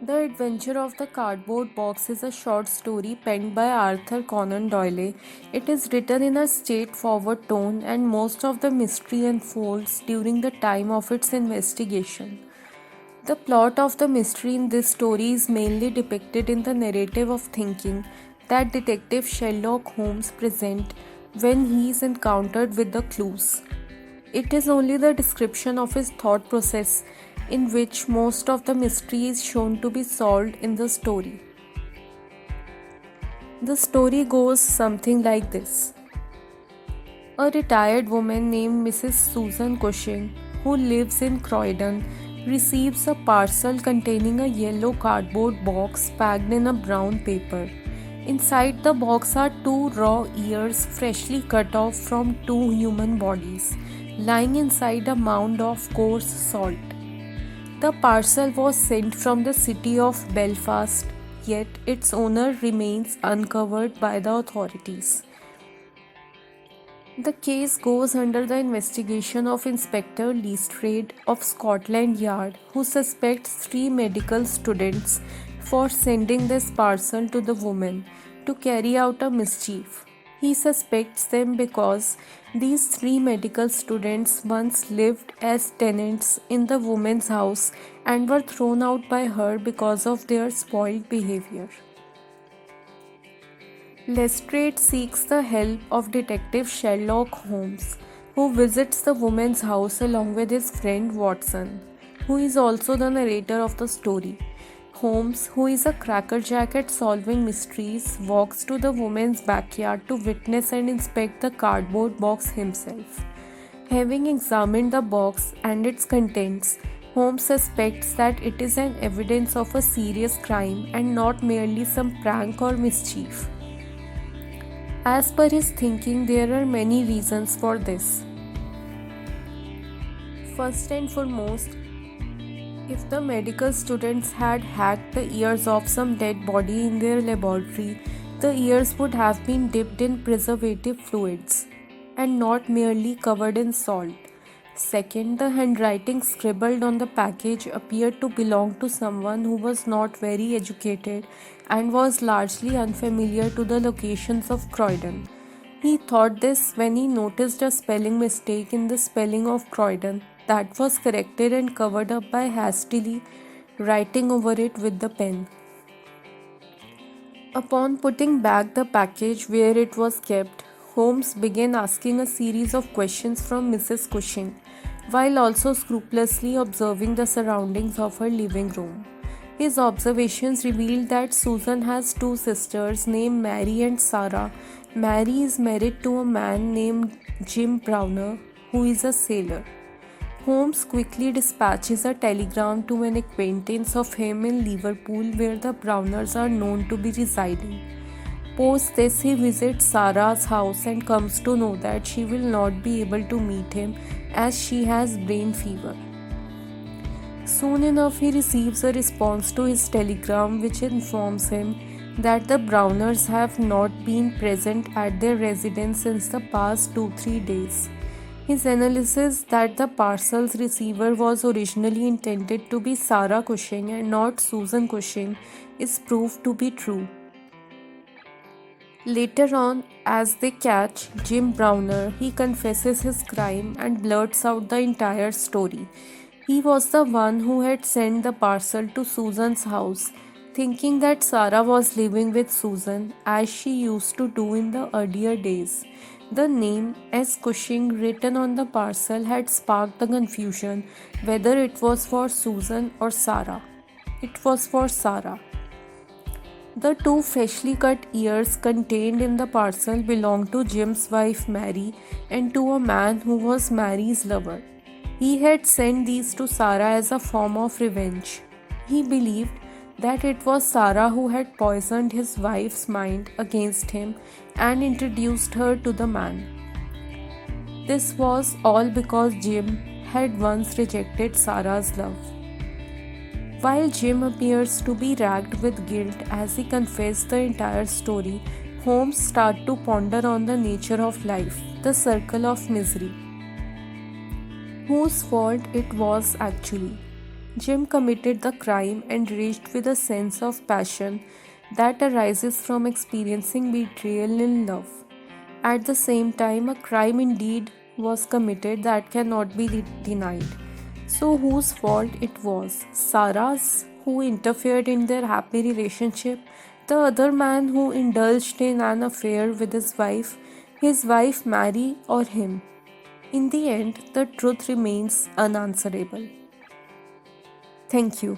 The Adventure of the Cardboard Box is a short story penned by Arthur Conan Doyle. It is written in a straightforward tone, and most of the mystery unfolds during the time of its investigation. The plot of the mystery in this story is mainly depicted in the narrative of thinking that Detective Sherlock Holmes presents when he is encountered with the clues. It is only the description of his thought process in which most of the mystery is shown to be solved in the story. The story goes something like this. A retired woman named Mrs. Susan Cushing, who lives in Croydon, receives a parcel containing a yellow cardboard box packed in a brown paper. Inside the box are two raw ears freshly cut off from two human bodies, lying inside a mound of coarse salt. The parcel was sent from the city of Belfast, yet its owner remains uncovered by the authorities. The case goes under the investigation of Inspector Lestrade of Scotland Yard, who suspects three medical students for sending this parcel to the woman to carry out a mischief. He suspects them because these three medical students once lived as tenants in the woman's house and were thrown out by her because of their spoiled behavior. Lestrade seeks the help of Detective Sherlock Holmes, who visits the woman's house along with his friend Watson, who is also the narrator of the story. Holmes, who is a crackerjack at solving mysteries, walks to the woman's backyard to witness and inspect the cardboard box himself. Having examined the box and its contents, Holmes suspects that it is an evidence of a serious crime and not merely some prank or mischief. As per his thinking, there are many reasons for this. First and foremost, if the medical students had hacked the ears of some dead body in their laboratory, the ears would have been dipped in preservative fluids and not merely covered in salt. Second, the handwriting scribbled on the package appeared to belong to someone who was not very educated and was largely unfamiliar to the locations of Croydon. He thought this when he noticed a spelling mistake in the spelling of Croydon that was corrected and covered up by hastily writing over it with the pen. Upon putting back the package where it was kept, Holmes began asking a series of questions from Mrs. Cushing, while also scrupulously observing the surroundings of her living room. His observations revealed that Susan has two sisters named Mary and Sarah. Mary is married to a man named Jim Browner, who is a sailor. Holmes quickly dispatches a telegram to an acquaintance of him in Liverpool, where the Browners are known to be residing. Post this, he visits Sarah's house and comes to know that she will not be able to meet him as she has brain fever. Soon enough, he receives a response to his telegram which informs him that the Browners have not been present at their residence since the past 2-3 days. His analysis that the parcel's receiver was originally intended to be Sarah Cushing and not Susan Cushing is proved to be true. Later on, as they catch Jim Browner, he confesses his crime and blurts out the entire story. He was the one who had sent the parcel to Susan's house, thinking that Sarah was living with Susan as she used to do in the earlier days. The name S. Cushing written on the parcel had sparked the confusion whether it was for Susan or Sarah. It was for Sarah. The two freshly cut ears contained in the parcel belonged to Jim's wife Mary and to a man who was Mary's lover. He had sent these to Sarah as a form of revenge. He believed that it was Sarah who had poisoned his wife's mind against him and introduced her to the man. This was all because Jim had once rejected Sarah's love. While Jim appears to be racked with guilt as he confesses the entire story, Holmes starts to ponder on the nature of life, the circle of misery. Whose fault it was actually. Jim committed the crime and raged with a sense of passion that arises from experiencing betrayal in love. At the same time, a crime indeed was committed that cannot be denied. So, whose fault it was? Sarah's, who interfered in their happy relationship, the other man who indulged in an affair with his wife Mary, or him? In the end, the truth remains unanswerable. Thank you.